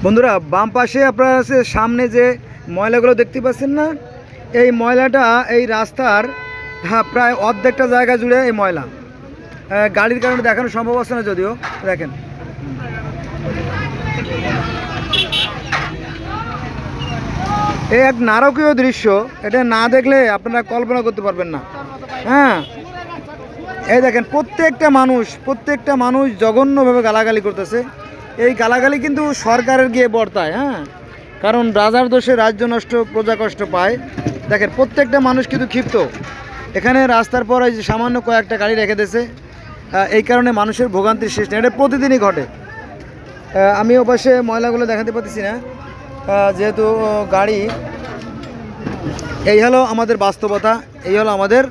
বন্ধুরা, বাম পাশে আপনারা সামনে যে ময়লাগুলো দেখতে পাচ্ছেন না, এই ময়লাটা এই রাস্তার প্রায় অর্ধেকটা জায়গা জুড়ে এই ময়লা। গাড়ির কারণে দেখানো সম্ভব হচ্ছে না, যদিও দেখেন এই এক নারকীয় দৃশ্য। এটা না দেখলে আপনারা কল্পনা করতে পারবেন না। হ্যাঁ, এই দেখেন প্রত্যেকটা মানুষ জঘন্যভাবে গালাগালি করতেছে। এই গালাগালি কিন্তু সরকারের গিয়ে বর্তায়। হ্যাঁ, কারণ রাজার দোষে রাজ্য নষ্ট, প্রজা কষ্ট পায়। দেখেন প্রত্যেকটা মানুষ কিন্তু ক্ষিপ্ত। এখানে রাস্তার পর এই যে সামান্য কয়েকটা গাড়ি রেখে দিয়েছে, এই কারণে মানুষের ভোগান্তির সৃষ্টি। এটা প্রতিদিনই ঘটে। আমি অবশ্যই ময়লাগুলো দেখাতে পারতেছি না, যেহেতু গাড়ি। এই হলো আমাদের বাস্তবতা, এই হলো আমাদের